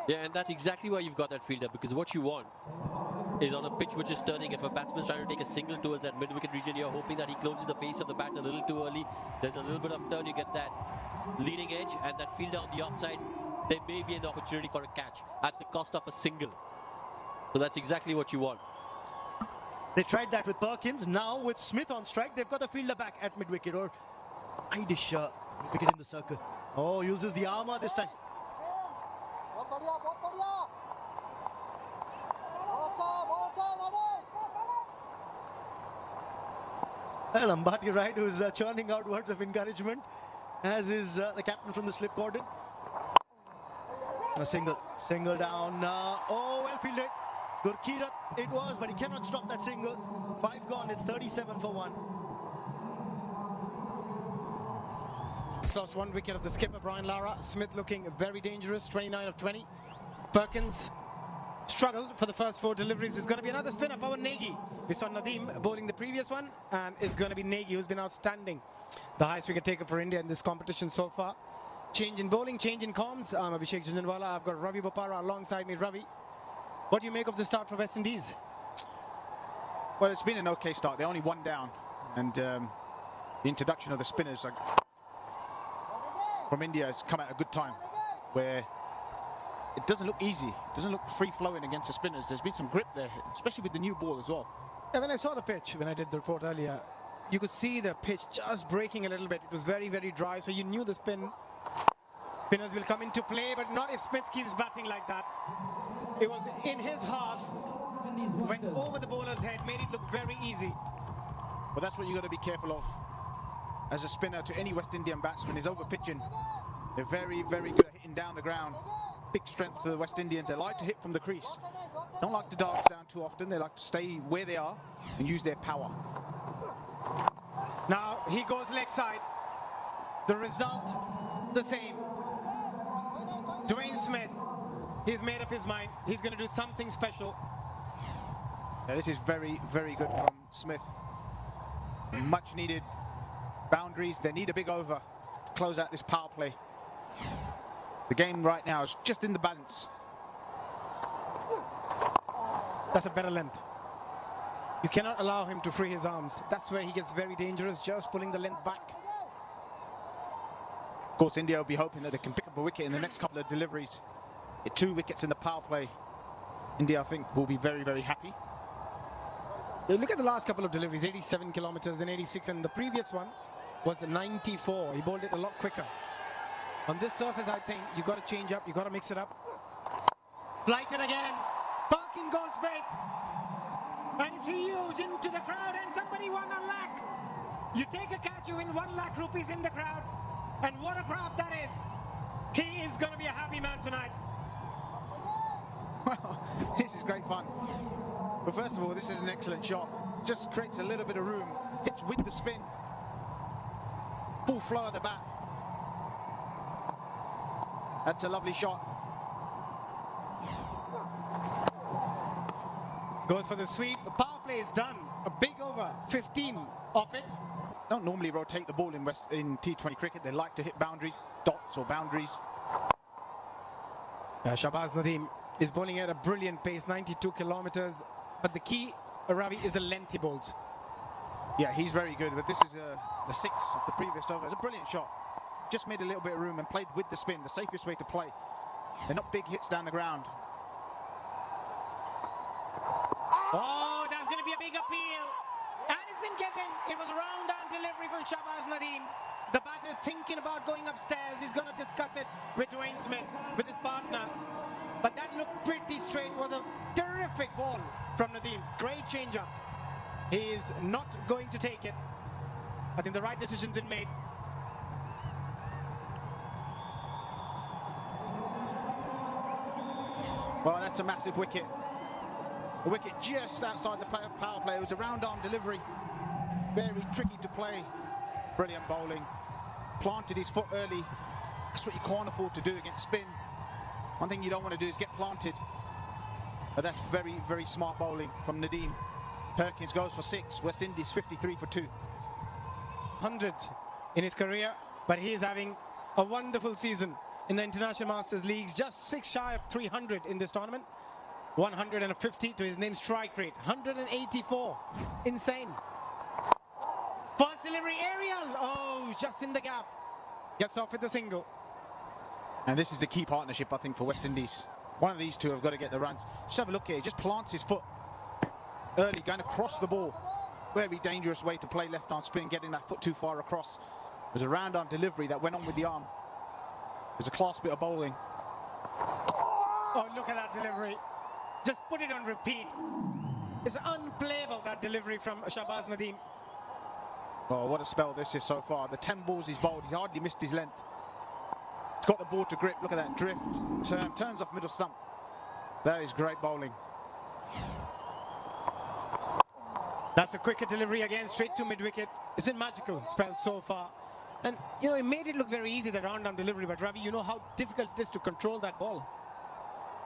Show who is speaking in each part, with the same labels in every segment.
Speaker 1: Yeah, and that's exactly why you've got that fielder, because what you want is on a pitch which is turning. If a batsman's trying to take a single towards that mid-wicket region, you're hoping that he closes the face of the bat a little too early. There's a little bit of turn, you get that leading edge, and that fielder on the offside, there may be an opportunity for a catch at the cost of a single. So that's exactly what you want.
Speaker 2: They tried that with Perkins. Now with Smith on strike, they've got the fielder back at mid-wicket, or Idish wicket in the circle. Oh, uses the armour this time. Well, Ambati Wright, who's churning out words of encouragement, as is the captain from the slip cordon. A single down. Oh, well fielded. Gurkirat it was, but he cannot stop that single. 5 gone, it's 37 for 1.
Speaker 3: Lost 1 wicket of the skipper, Brian Lara. Smith looking very dangerous, 29 of 20. Perkins struggled for the first 4 deliveries. It's going to be another spinner, Pawan Negi. We saw Nadeem bowling the previous one, and it's going to be Negi who's been outstanding. The highest wicket taker for India in this competition so far. Change in bowling, change in comms. I'm Abhishek Jhunjhunwala. I've got Ravi Bopara alongside me. Ravi, what do you make of the start for West Indies?
Speaker 4: Well, it's been an okay start. They're only 1 down, and the introduction of the spinners from India has come at a good time, where it doesn't look easy. It doesn't look free-flowing against the spinners. There's been some grip there, especially with the new ball as well.
Speaker 3: Yeah, when I saw the pitch, when I did the report earlier, you could see the pitch just breaking a little bit. It was very, very dry, so you knew the spinners will come into play, but not if Smith keeps batting like that. It was in his half, went over the bowler's head, made it look very easy.
Speaker 4: But that's what you've got to be careful of as a spinner to any West Indian batsman is over pitching. They're very, very good at hitting down the ground. Big strength for the West Indians. They like to hit from the crease. Don't like to dance down too often. They like to stay where they are and use their power.
Speaker 3: Now he goes leg side. The result the same. Dwayne Smith, he's made up his mind. He's going to do something special.
Speaker 4: Yeah, this is very, very good from Smith. Much needed boundaries. They need a big over to close out this power play. The game right now is just in the balance.
Speaker 3: That's a better length. You cannot allow him to free his arms. That's where he gets very dangerous, just pulling the length back.
Speaker 4: Of course, India will be hoping that they can pick up a wicket in the next couple of deliveries. With 2 wickets in the power play, India, I think, will be very, very happy.
Speaker 3: Look at the last couple of deliveries, 87 kilometers, then 86, and the previous one was the 94. He bowled it a lot quicker. On this surface, I think you've got to change up, you've got to mix it up. Flighted again. Perkins goes big. And it's huge into the crowd, and somebody won 1 lakh. You take a catch, you win 1 lakh rupees in the crowd. And what a crowd that is. He is going to be a happy man tonight.
Speaker 4: Well, this is great fun. But first of all, this is an excellent shot. Just creates a little bit of room. Hits with the spin. Full flow of the bat. That's a lovely shot.
Speaker 3: Goes for the sweep. The power play is done. A big over, 15 off it.
Speaker 4: Don't normally rotate the ball in T20 cricket. They like to hit boundaries, dots or boundaries.
Speaker 3: Shahbaz Nadeem is bowling at a brilliant pace, 92 kilometers. But the key, Ravi, is the length he bowls.
Speaker 4: Yeah, he's very good. But this is the 6 of the previous over. It's a brilliant shot. Just made a little bit of room and played with the spin, the safest way to play. They're not big hits down the ground.
Speaker 3: Oh, that's going to be a big appeal. And it's been given. It was a round down delivery from Shahbaz Nadeem. The batter's thinking about going upstairs. He's going to discuss it with Dwayne Smith, with his partner. But that looked pretty straight. It was a terrific ball from Nadeem. Great change-up. He is not going to take it. I think the right decision's been made.
Speaker 4: Well, that's a massive wicket. A wicket just outside the power play. It was a round-arm delivery. Very tricky to play. Brilliant bowling. Planted his foot early. That's what you can't afford to do against spin. One thing you don't want to do is get planted. But that's very, very smart bowling from Nadeem. Perkins goes for 6. West Indies 53 for 2.
Speaker 3: Hundreds in his career, but he is having a wonderful season. in the International Masters Leagues, just 6 shy of 300 in this tournament. 150 to his name strike rate, 184. Insane. First delivery aerial. Oh, just in the gap. Gets off with a single.
Speaker 4: And this is the key partnership, I think, for West Indies. One of these two have got to get the runs. Just have a look here. He just plants his foot early, going across the ball. Very dangerous way to play left arm spin, getting that foot too far across. It was a round arm delivery that went on with the arm. It was a class bit of bowling.
Speaker 3: Oh, look at that delivery. Just put it on repeat. It's unplayable, that delivery from Shahbaz Nadeem.
Speaker 4: Oh, what a spell this is so far. The 10 balls he's bowled, he's hardly missed his length. He's got the ball to grip. Look at that drift. Turns off middle stump. That is great bowling.
Speaker 3: That's a quicker delivery again, straight to mid-wicket. It's been magical spell so far. And, you know, it made it look very easy, the round-arm delivery. But, Ravi, you know how difficult it is to control that ball.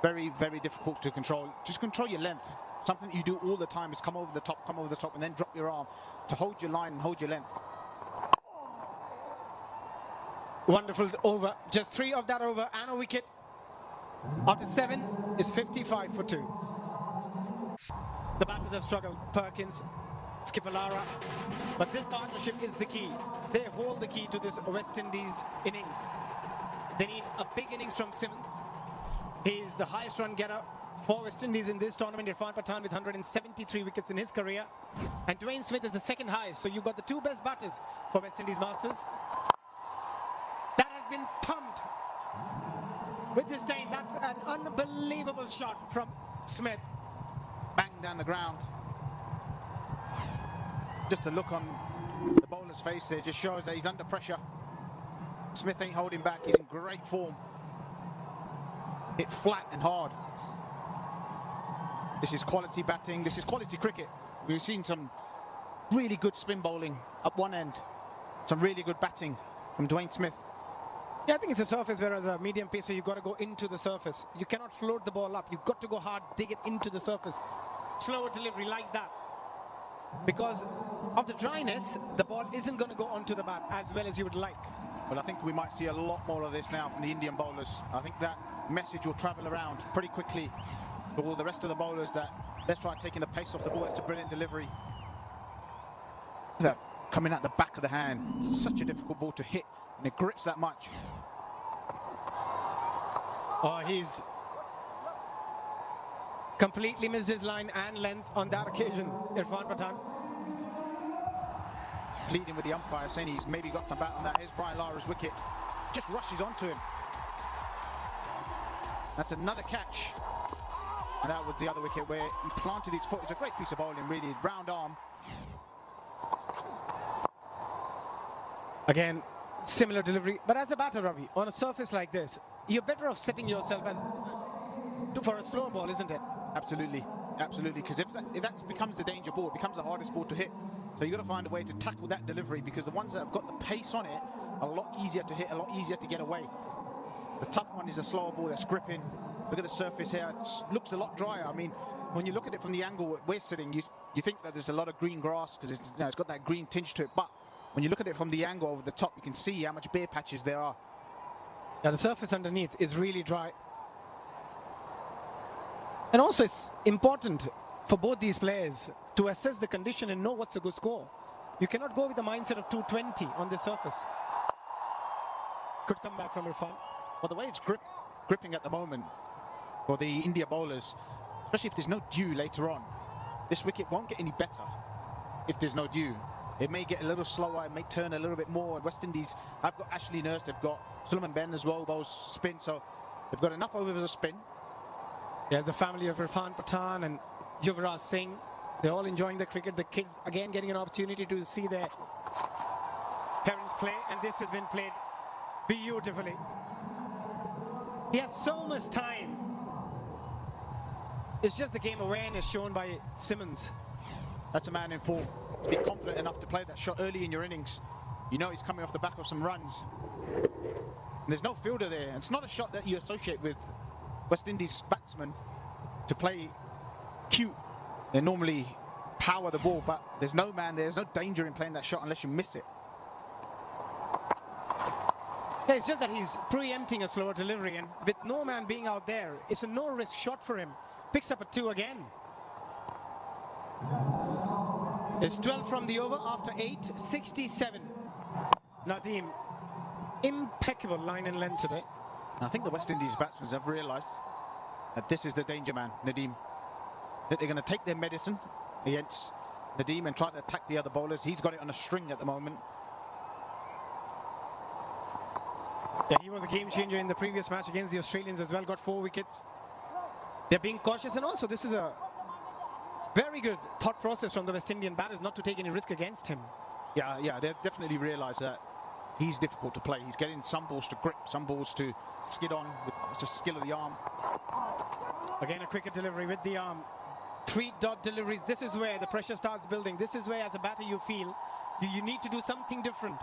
Speaker 4: Very, very difficult to control. Just control your length. Something that you do all the time is come over the top, and then drop your arm to hold your line and hold your length.
Speaker 3: Wonderful over. Just 3 of that over and a wicket. After 7 is 55 for 2. The batters have struggled. Perkins, Skipper Lara. But this partnership is the key. They hold the key to this West Indies innings. They need a big innings from Simmons. He's the highest run getter for West Indies in this tournament. Irfan Pathan with 173 wickets in his career. And Dwayne Smith is the second highest. So you've got the 2 best batters for West Indies Masters. That has been pumped with disdain. That's an unbelievable shot from Smith.
Speaker 4: Bang down the ground. Just a look on the bowler's face there just shows that he's under pressure. Smith ain't holding back. He's in great form. Hit flat and hard. This is quality batting. This is quality cricket. We've seen some really good spin bowling up one end. Some really good batting from Dwayne Smith.
Speaker 3: Yeah, I think it's a surface where as a medium pacer, you've got to go into the surface. You cannot float the ball up. You've got to go hard, dig it into the surface. Slower delivery like that. Because of the dryness, the ball isn't going to go onto the bat as well as you would like.
Speaker 4: Well, I think we might see a lot more of this now from the Indian bowlers. I think that message will travel around pretty quickly for all the rest of the bowlers that let's try taking the pace off the ball. That's a brilliant delivery. That coming at the back of the hand. Such a difficult ball to hit, and it grips that much.
Speaker 3: Oh, he's completely missed his line and length on that occasion, Irfan Pathan.
Speaker 4: Pleading with the umpire, saying he's maybe got some bat on that. Here's Brian Lara's wicket. Just rushes onto him. That's another catch. And that was the other wicket where he planted his foot. It's a great piece of bowling, really. Round arm.
Speaker 3: Again, similar delivery. But as a batter, Ravi, on a surface like this, you're better off setting yourself as for a slow ball, isn't it?
Speaker 4: Absolutely. Absolutely. Because if that becomes the danger ball, it becomes the hardest ball to hit. So you've got to find a way to tackle that delivery, because the ones that have got the pace on it are a lot easier to hit, a lot easier to get away. The tough one is a slower ball that's gripping. Look at the surface here. It looks a lot drier. I mean, when you look at it from the angle we're sitting, you think that there's a lot of green grass because it's got that green tinge to it. But when you look at it from the angle over the top, you can see how much bare patches there are.
Speaker 3: Yeah, the surface underneath is really dry. And also it's important for both these players to assess the condition and know what's a good score. You cannot go with the mindset of 220 on this surface. Could come back from Irfan.
Speaker 4: Well, the way it's gripping at the moment for the India bowlers, especially if there's no dew later on, this wicket won't get any better if there's no dew. It may get a little slower, it may turn a little bit more. West Indies, I've got Ashley Nurse, they've got Suleiman Ben as well, bowls spin, so they've got enough overs of spin.
Speaker 3: Yeah, the family of Irfan Pathan and Yuvraj Singh, they're all enjoying the cricket. The kids, again, getting an opportunity to see their parents play, and this has been played beautifully. He has so much time. It's just the game awareness shown by Simmons.
Speaker 4: That's a man in form. To be confident enough to play that shot early in your innings. You know he's coming off the back of some runs. And there's no fielder there. It's not a shot that you associate with West Indies batsmen to play cute. They normally power the ball, but there's no man there. There's no danger in playing that shot unless you miss it.
Speaker 3: Yeah, it's just that he's preempting a slower delivery, and with no man being out there, it's a no-risk shot for him. Picks up a 2 again. It's 12 from the over after 8, 67. Nadeem, impeccable line and length today.
Speaker 4: I think the West Indies batsmen have realised that this is the danger man, Nadeem. That they're going to take their medicine against Nadeem and try to attack the other bowlers. He's got it on a string at the moment.
Speaker 3: Yeah, he was a game changer in the previous match against the Australians as well, got 4 wickets. They're being cautious, and also this is a very good thought process from the West Indian batters not to take any risk against him.
Speaker 4: Yeah, they've definitely realised that he's difficult to play. He's getting some balls to grip, some balls to skid on with just skill of the arm.
Speaker 3: Again, a quicker delivery with the arm. 3-dot deliveries. This is where the pressure starts building. This is where, as a batter, you feel you need to do something different.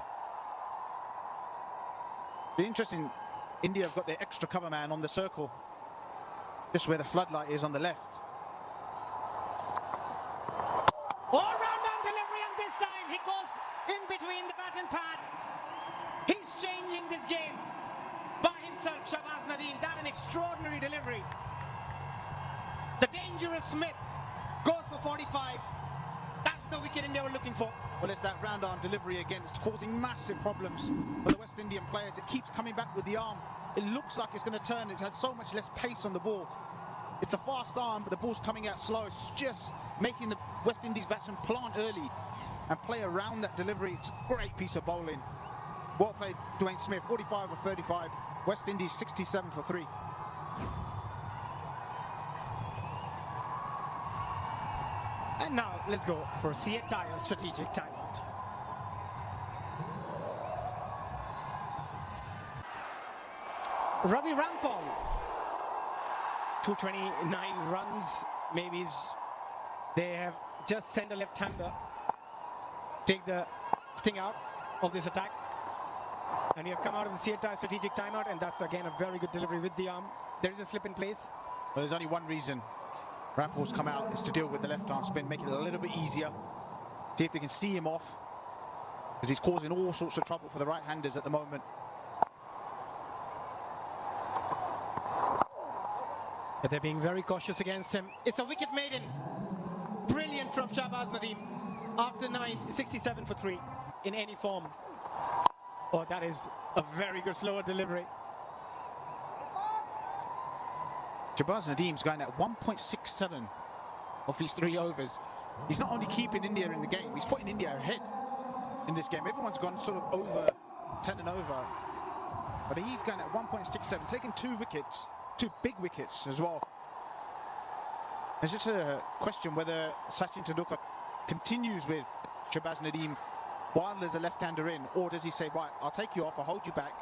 Speaker 4: Be interesting. India have got their extra cover man on the circle, just where the floodlight is on the left.
Speaker 3: All-round delivery, and this time he goes in between the bat and pad. He's changing this game by himself, Shahbaz Nadeem. That an extraordinary delivery. The dangerous Smith goes for 45. That's the wicket India were looking for.
Speaker 4: Well, it's that round arm delivery again. It's causing massive problems for the West Indian players. It keeps coming back with the arm. It looks like it's going to turn. It has so much less pace on the ball. It's a fast arm, but the ball's coming out slow. It's just making the West Indies batsmen plant early and play around that delivery. It's a great piece of bowling. Well played, Dwayne Smith. 45 or 35. West Indies 67 for 3.
Speaker 3: And now let's go for a CA Tyre strategic timeout. Ravi Rampal, 229 runs. Maybe they have just sent a left-hander, take the sting out of this attack. And we have come out of the CA Tyre strategic timeout, and that's again a very good delivery with the arm. There is a slip in place.
Speaker 4: Well, there's only one reason Rampal's come out, is to deal with the left arm spin, make it a little bit easier. See if they can see him off, because he's causing all sorts of trouble for the right-handers at the moment.
Speaker 3: But they're being very cautious against him. It's a wicket maiden. Brilliant from Shahbaz Nadeem. After 9, 67 for 3 in any form. Oh, that is a very good slower delivery.
Speaker 4: Shahbaz Nadeem's going at 1.67 of his 3 overs. He's not only keeping India in the game, he's putting India ahead in this game. Everyone's gone sort of over 10 and over, but he's going at 1.67, taking 2 wickets, 2 big wickets as well. It's just a question whether Sachin Tendulkar continues with Shahbaz Nadeem while there's a left-hander in, or does he say, right, I'll take you off, I'll hold you back,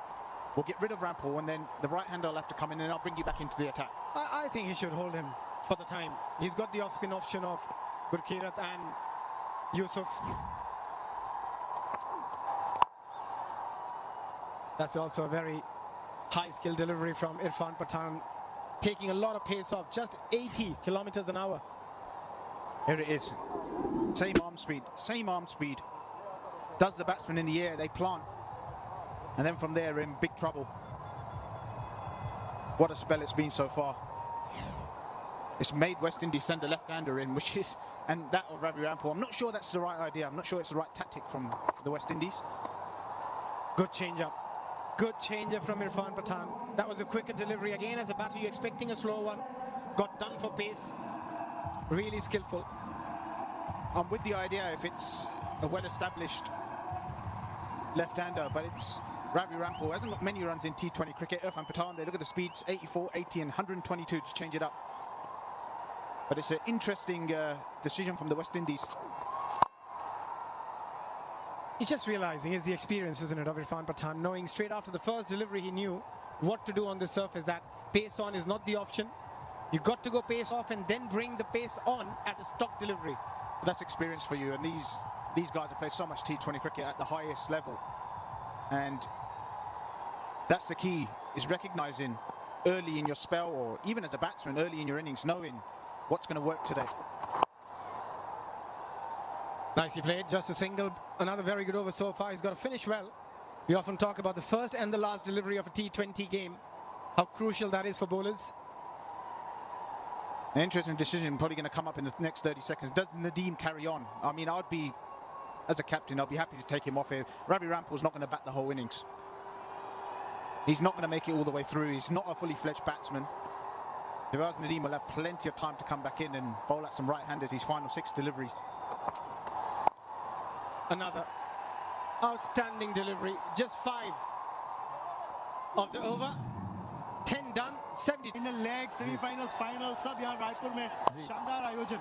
Speaker 4: we'll get rid of Rampal, and then the right-hander will have to come in and I'll bring you back into the attack.
Speaker 3: I think he should hold him for the time. He's got the off-spin option of Gurkirat and Yusuf. That's also a very high-skill delivery from Irfan Pathan, taking a lot of pace off, just 80 kilometers an hour.
Speaker 4: Here it is. Same arm speed, same arm speed. Does the batsman in the air, they plant. And then from there, in big trouble. What a spell it's been so far. It's made West Indies send a left-hander in, which is, and that of Ravi Rampal. I'm not sure that's the right idea. I'm not sure it's the right tactic from the West Indies.
Speaker 3: Good change-up. Good change-up from Irfan Pathan. That was a quicker delivery. Again, as a batter, you're expecting a slow one. Got done for pace. Really skillful.
Speaker 4: I'm with the idea if it's a well-established left-hander, but it's Ravi Rampal. Hasn't got many runs in T20 cricket. Irfan Pathan, they look at the speeds, 84, 80 and 122 to change it up. But it's an interesting decision from the West Indies.
Speaker 3: You're just realizing is the experience, isn't it, of Irfan Pathan, knowing straight after the first delivery he knew what to do on the surface, that pace on is not the option. You got to go pace off and then bring the pace on as a stock delivery.
Speaker 4: That's experience for you, and these guys have played so much T20 cricket at the highest level, and that's the key, is recognizing early in your spell, or even as a batsman early in your innings, knowing what's going to work today.
Speaker 3: Nicely played, just a single. Another very good over so far. He's got to finish well. We often talk about the first and the last delivery of a T20 game, how crucial that is for bowlers.
Speaker 4: An interesting decision probably going to come up in the next 30 seconds. Does Nadeem carry on? I mean, I'd be, as a captain, I'd be happy to take him off here. Ravi Rampal's not going to bat the whole innings. He's not going to make it all the way through. He's not a fully fledged batsman. If I was Nadeem, will have plenty of time to come back in and bowl at some right-handers. His final 6 deliveries.
Speaker 3: Another outstanding delivery. Just 5 of the over. 10 done, 70.
Speaker 2: Final leg semifinals final सब यहाँ रायपुर में शानदार आयोजन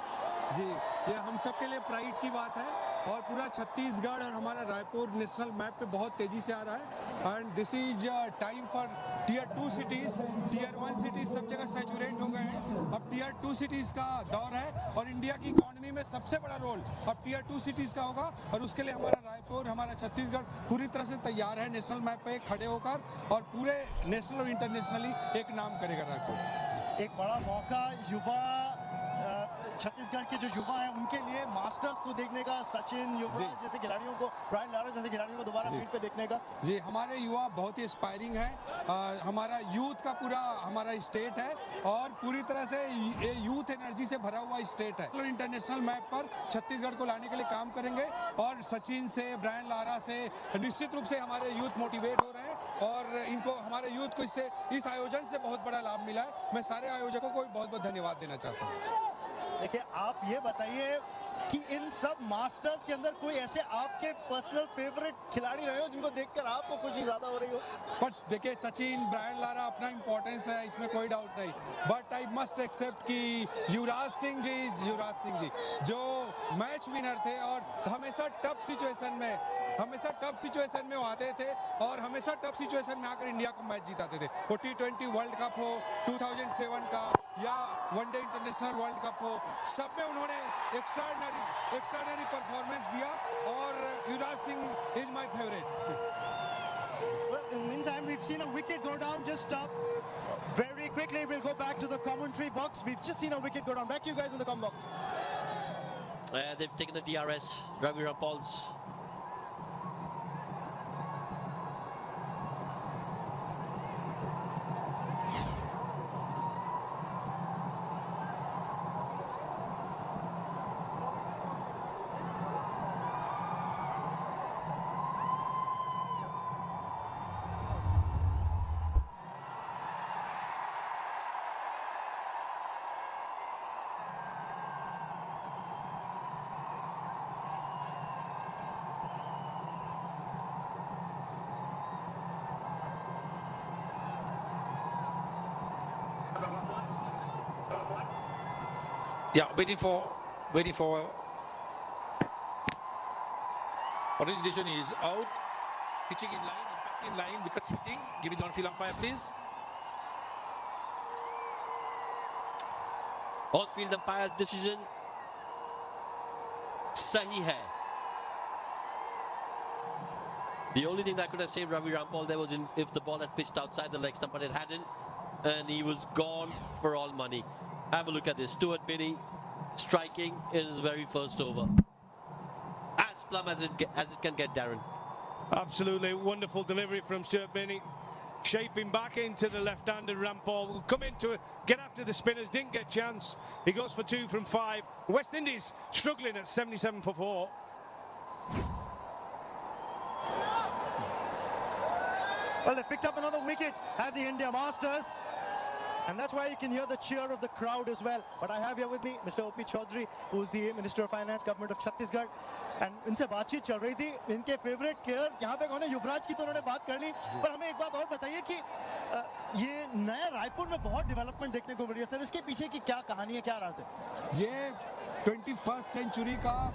Speaker 5: जी, ये हम सब के लिए प्राइड की बात है और पूरा छत्तीसगढ़ और हमारा रायपुर नेशनल मैप पे बहुत तेजी से आ रहा है and this is time for tier 2 cities, tier 1 cities सब जगह सैचुरेट हो गए हैं। अब टियर 2 सिटीज का दौर है और इंडिया की इकोनॉमी में सबसे बड़ा रोल अब टियर 2 सिटीज का होगा और उसके लिए हमारा रायपुर, हमारा छत्तीसगढ़ पूरी तरह से तैयार है नेशनल मैप पे खड़े होकर और पूरे नेशनल और इंटरनेशनली एक नाम करेगा रायपुर।
Speaker 2: एक बड़ा मौका युवा छत्तीसगढ़ के जो युवा हैं उनके लिए मास्टर्स को देखने का, सचिन युवराज जैसे खिलाड़ियों को, ब्रायन लारा जैसे खिलाड़ियों को दोबारा फील्ड पे देखने का।
Speaker 5: जी, हमारे युवा बहुत ही इंस्पायरिंग है। हमारा यूथ का पूरा हमारा स्टेट है और पूरी तरह से ये यूथ एनर्जी से भरा हुआ स्टेट है। इंटरनेशनल मैप पर छत्तीसगढ़ को लाने के लिए काम करेंगे और सचिन से, ब्रायन लारा से निश्चित रूप से हमारे यूथ मोटिवेट हो रहे हैं और इनको हमारे यूथ को इस आयोजन से बहुत बड़ा लाभ मिला है। मैं सारे आयोजकों को बहुत बहुत धन्यवाद देना चाहता हूँ।
Speaker 2: देखिए, आप ये बताइए कि इन सब मास्टर्स के अंदर कोई ऐसे आपके पर्सनल फेवरेट खिलाड़ी रहे हो जिनको देखकर आपको खुशी ज्यादा हो रही हो?
Speaker 5: बट देखिए, सचिन, ब्रायन लारा अपना इंपॉर्टेंस है, इसमें कोई डाउट नहीं। बट आई मस्ट एक्सेप्ट कि युवराज सिंह जी जो मैच विनर थे और हमेशा टफ सिचुएशन में वो आते थे और हमेशा टफ सिचुएशन में आकर इंडिया को मैच जिताते थे। वो T20 वर्ल्ड कप हो, 2007 का या वनडे इंटरनेशनल वर्ल्ड कप हो, सब में उन्होंने एक्स्ट्राऑर्डिनरी परफॉर्मेंस दिया और Yuvraj Singh is my favourite.
Speaker 2: Well, in the meantime, we've seen a wicket go down just very quickly. We'll go back to the commentary box. We've just seen a wicket go down. Back to you guys in the com box.
Speaker 1: They've taken the DRS. Ravi Rampal's.
Speaker 6: Yeah, waiting for origination is out, pitching in line, impact in line, because hitting. Give it the on-field umpire, please.
Speaker 1: On-field umpire decision sahi hai. The only thing that could have saved Ravi Rampal there was if the ball had pitched outside the leg stump, but it hadn't, and he was gone for all money. Have a look at this. Stuart Binney striking in his very first over. As plumb as it can get, Darren.
Speaker 7: Absolutely wonderful delivery from Stuart Binney. Shaping back into the left-handed Rampal. Come into it, get after the spinners, didn't get chance. He goes for 2 from 5. West Indies struggling at 77 for 4.
Speaker 2: Well, they picked up another wicket at the India Masters. And that's why you can hear the cheer of the crowd as well. But I have here with me Mr. O.P. Chaudhary, who's the Minister of Finance, Government of Chhattisgarh. And इनसे बातचीत चल रही थी, इनके favourite player यहाँ पे कौन है? युवराज की तो उन्होंने बात कर ली, पर हमें एक बात और बताइए कि ये नया रायपुर में बहुत डेवलपमेंट देखने को मिली है सर, इसके पीछे की क्या कहानी है, क्या राज है?
Speaker 5: ये 21st सेंचुरी का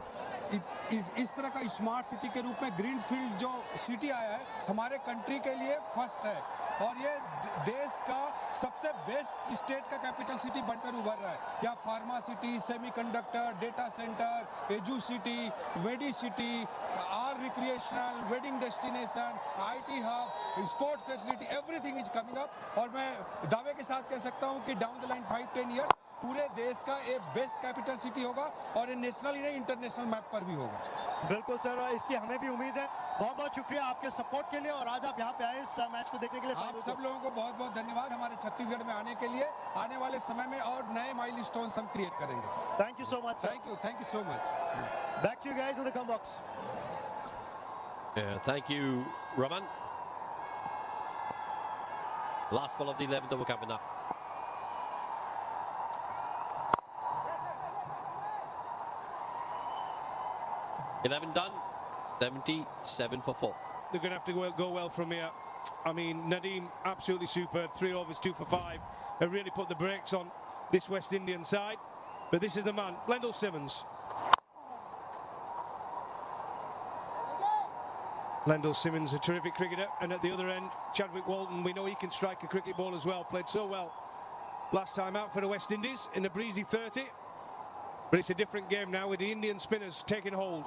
Speaker 5: इस तरह का स्मार्ट सिटी के रूप में ग्रीनफील्ड जो सिटी आया है हमारे कंट्री के लिए फर्स्ट है और ये देश का सबसे बेस्ट स्टेट का कैपिटल सिटी बनकर उभर रहा है। यहाँ pharma city, semiconductor, data centre, edu city, वेडी city, are recreational, wedding destination, IT hub, sports facility, everything is coming up और मैं दावे के साथ कह सकता हूँ कि डाउन द लाइन 5-10 ईयर्स पूरे देश का एक बेस्ट कैपिटल सिटी होगा और ये नेशनल ही नहीं इंटरनेशनल मैप पर भी होगा।
Speaker 2: बिल्कुल सर, इसकी हमें भी उम्मीद है। बहुत बहुत शुक्रिया आपके सपोर्ट के लिए और आज आप यहाँ पे आए इस मैच को देखने के लिए।
Speaker 5: आप सब लोगों को बहुत बहुत धन्यवाद हमारे छत्तीसगढ़ में आने के लिए। आने वाले समय में और नए माइलस्टोन्स हम क्रिएट करेंगे।
Speaker 2: Thank you so much.
Speaker 5: Thank you so much.
Speaker 2: Back to you guys in the comment box.
Speaker 1: Thank you, Raman. Last ball of the 11th over coming up. $11 done, 77 for 4.
Speaker 7: They're going to have to go well from here. I mean, Nadeem, absolutely superb. 3 overs, 2 for 5. They really put the brakes on this West Indian side. But this is the man, Lendl Simmons. Lendl Simmons, a terrific cricketer. And at the other end, Chadwick Walton, we know he can strike a cricket ball as well. Played so well last time out for the West Indies in a breezy 30. But it's a different game now with the Indian spinners taking hold.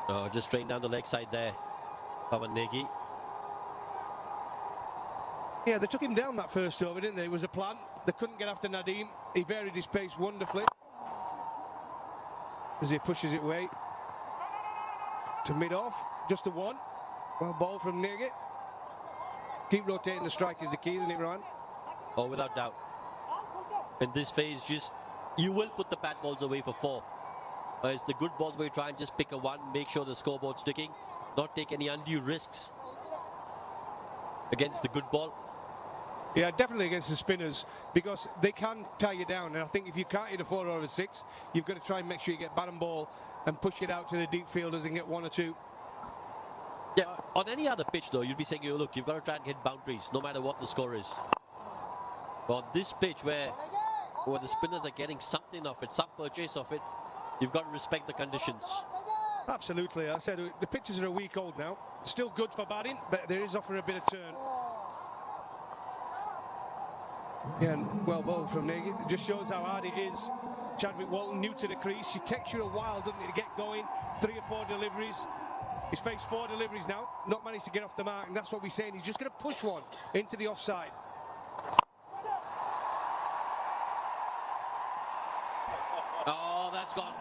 Speaker 1: Oh, just straight down the leg side there, Pawan Negi.
Speaker 7: Yeah, they took him down that first over, didn't they? It was a plan. They couldn't get after Nadeem. He varied his pace wonderfully as he pushes it away to mid-off. Just the one. Well, ball from Negi. Keep rotating the strike is the key, isn't it, Ryan?
Speaker 1: Oh, without doubt. In this phase, just you will put the bad balls away for 4. It's the good balls where you try and just pick a 1, make sure the scoreboard's ticking, not take any undue risks against the good ball.
Speaker 7: Yeah, definitely against the spinners, because they can tie you down. And I think if you can't hit a 4 or a 6, you've got to try and make sure you get bat and ball and push it out to the deep fielders and get 1 or 2.
Speaker 1: Yeah, on any other pitch though, you'd be saying, look, you've got to try and hit boundaries, no matter what the score is. But on this pitch where the spinners are getting something of it, some purchase of it, you've got to respect the conditions.
Speaker 7: Absolutely. I said the pitches are a week old now. Still good for batting, but there is offering a bit of turn. Yeah, and well bowled from Negi. It just shows how hard it is. Chadwick Walton, new to the crease. It takes you a while, doesn't it, to get going. 3 or 4 deliveries. He's faced 4 deliveries now, not managed to get off the mark, and that's what we're saying. He's just going to push one into the offside.
Speaker 1: Oh, that's gone.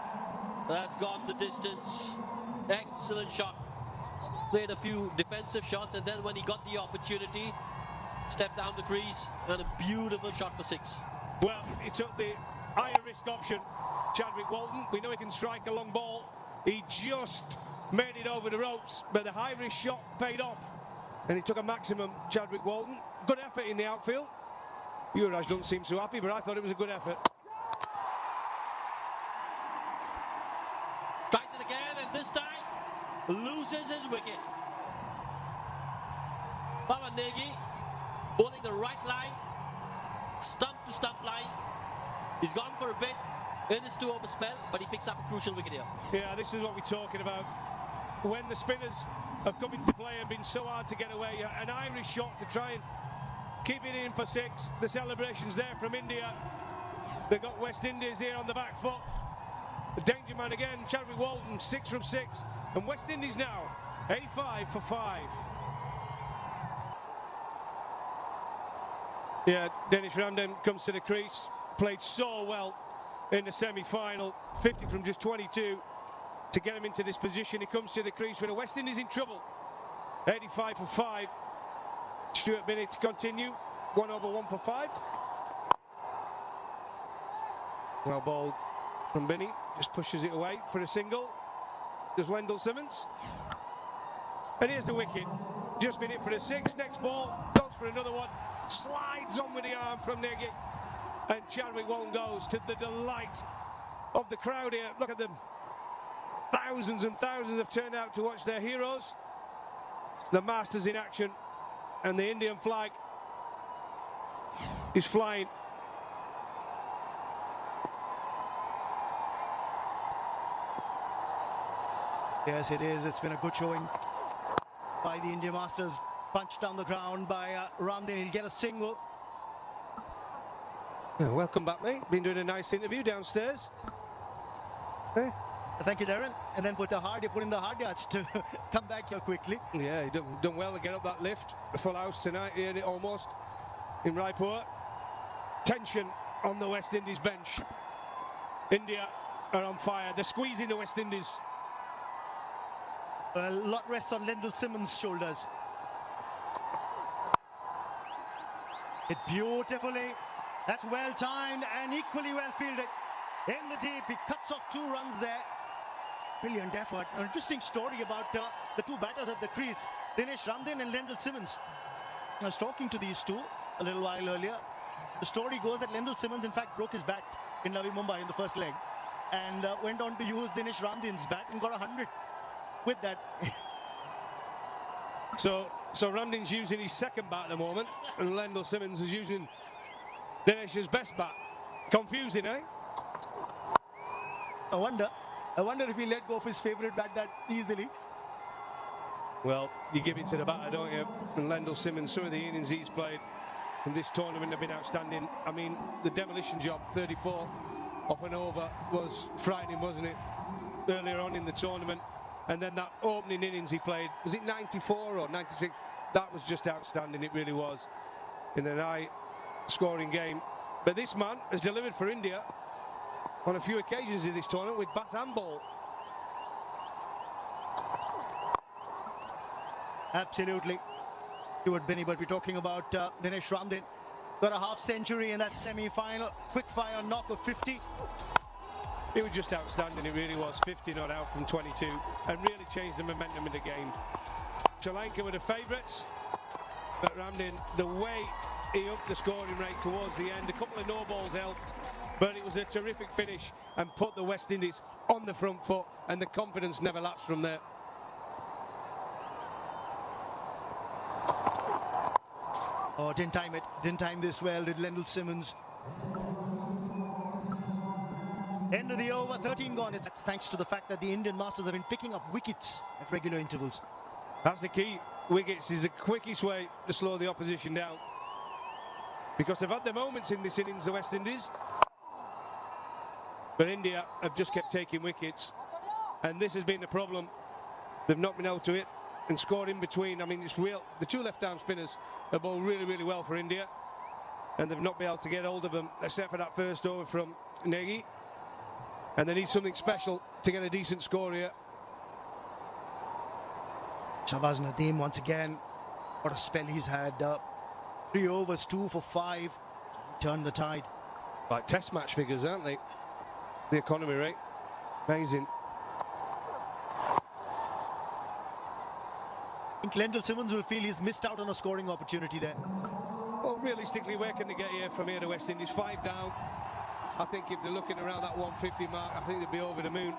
Speaker 1: That's gone the distance. Excellent shot. Played a few defensive shots, and then when he got the opportunity, stepped down the crease, and a beautiful shot for 6.
Speaker 7: Well, he took the higher risk option. Chadwick Walton, we know he can strike a long ball. He just made it over the ropes, but the high risk shot paid off, and he took a maximum. Chadwick Walton, good effort in the outfield. Yuvraj don't seem so happy, but I thought it was a good effort.
Speaker 1: Tries it again, and this time loses his wicket. Pawan Negi bowling the right line, stump to stump line. He's gone for a bit in his 2 over spell, but he picks up a crucial wicket here.
Speaker 7: Yeah, this is what we're talking about. When the spinners have come into play and been so hard to get away, an Irish shot to try and keep it in for 6. The celebrations there from India. They've got West Indies here on the back foot. The danger man again, Chadwick Walton, 6 from 6. And West Indies now, 85 for 5. Yeah, Dennis Ramden comes to the crease. Played so well in the semi-final. 50 from just 22 to get him into this position. He comes to the crease with the West Indies in trouble. 85 for 5. Stuart Binney to continue. 1 over 1 for 5. Well bowled from Binney. Just pushes it away for a single. There's Lendl Simmons. And here's the wicket. Just been hit for a 6. Next ball. Goes for another one. Slides on with the arm from Negi. And Chadwick Walton goes, to the delight of the crowd here. Look at them. Thousands and thousands have turned out to watch their heroes. The Masters in action. And the Indian flag is flying.
Speaker 2: Yes, it is. It's been a good showing by the India Masters. Punched down the ground by Ramden. He'll get a single.
Speaker 7: Welcome back, mate. Been doing a nice interview downstairs. Hey.
Speaker 2: Thank you, Darren. And then put in the hard yards to come back here quickly.
Speaker 7: Yeah, he done well to get up that lift. The full house tonight here, almost in Raipur. tension on the West Indies bench. India are on fire. They're squeezing the West Indies.
Speaker 2: A lot rests on Lendl Simmons' shoulders. Hit beautifully. That's well timed and equally well fielded. In the deep, he cuts off 2 runs there. Brilliant effort. An interesting story about the 2 batters at the crease, Dinesh Ramdin and Lendl Simmons. I was talking to these 2 a little while earlier. The story goes that Lendl Simmons in fact broke his bat in Navi Mumbai in the first leg and went on to use Dinesh Ramdin's bat and got 100 with that.
Speaker 7: So Ramdin's using his second bat at the moment, and Lendl Simmons is using Dinesh's best bat. Confusing, eh?
Speaker 2: I wonder if he let go of his favourite bat that easily.
Speaker 7: Well, you give it to the batter, don't you? And Lendl Simmons, some of the innings he's played in this tournament have been outstanding. I mean, the demolition job, 34 off and over, was frightening, wasn't it? Earlier on in the tournament. And then that opening innings he played, was it 94 or 96? That was just outstanding, it really was, in an high-scoring game. But this man has delivered for India on a few occasions in this tournament with bat and ball.
Speaker 2: Absolutely. Stuart Binney, but we're talking about Dinesh Ramdin. Got a half century in that semi-final. Quick fire knock of 50.
Speaker 7: It was just outstanding, it really was. 50 not out from 22 and really changed the momentum of the game. Sri Lanka were the favourites, but Ramdin, the way he upped the scoring rate towards the end, a couple of no balls helped, but it was a terrific finish and put the West Indies on the front foot, and the confidence never lapsed from there.
Speaker 2: Oh, didn't time it. Didn't time this well, did Lendl Simmons. End of the over, 13 gone. It's thanks to the fact that the Indian Masters have been picking up wickets at regular intervals.
Speaker 7: That's the key. Wickets is the quickest way to slow the opposition down, because they've had their moments in this innings, the West Indies, but India have just kept taking wickets, and this has been the problem. They've not been able to hit and score in between. I mean, it's real. The 2 left-arm spinners have bowled really, really well for India, and they've not been able to get hold of them, except for that first over from Negi. And they need something special to get a decent score here.
Speaker 2: Shahbaz Nadeem once again, what a spell he's had. 3 overs, 2 for 5. Turned the tide.
Speaker 7: Like test match figures, aren't they? The economy rate. Amazing.
Speaker 2: I think Lendl Simmons will feel he's missed out on a scoring opportunity there.
Speaker 7: Well, realistically, where can they get here from here to West Indies? 5 down. I think if they're looking around that 150 mark, I think they'll be over the moon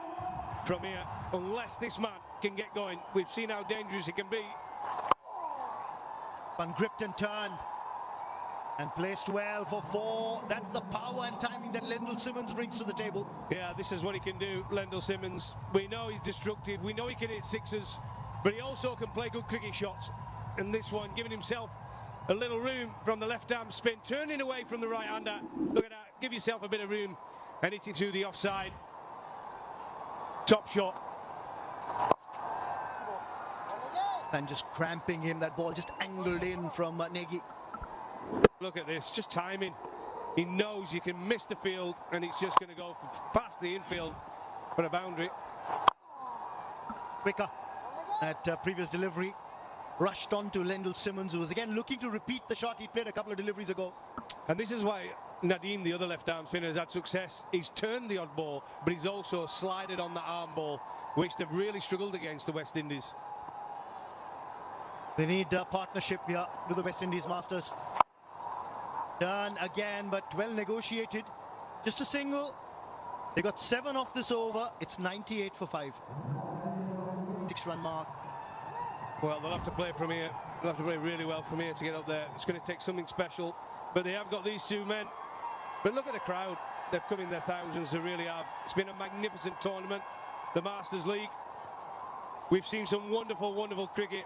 Speaker 7: from here, unless this man can get going. We've seen how dangerous he can be.
Speaker 2: Ungripped and turned and placed well for 4. That's the power and timing that Lendl Simmons brings to the table.
Speaker 7: Yeah, this is what he can do, Lendl Simmons. We know he's destructive, we know he can hit sixes, but he also can play good cricket shots. And this one, giving himself a little room from the left-arm spin, turning away from the right-hander. Look at that, give yourself a bit of room and hit it through the offside. Top shot.
Speaker 2: And just cramping him, that ball just angled in from Negi.
Speaker 7: Look at this, just timing. He knows you can miss the field and it's just going to go past the infield for a boundary.
Speaker 2: Quicker at previous delivery. Rushed on to Lendl Simmons, who was again looking to repeat the shot he played a couple of deliveries ago.
Speaker 7: And this is why Nadeem, the other left-arm spinner, has had success. He's turned the odd ball, but he's also slided on the arm ball, which they've really struggled against, the West Indies.
Speaker 2: They need a partnership here with the West Indies Masters. Done again, but well negotiated. Just a single. They got 7 off this over. It's 98 for 5. 6-run mark.
Speaker 7: Well, they'll have to play from here. They'll have to play really well from here to get up there. It's going to take something special. But they have got these 2 men. But look at the crowd. They've come in their thousands. They really have. It's been a magnificent tournament. The Masters League. We've seen some wonderful, wonderful cricket.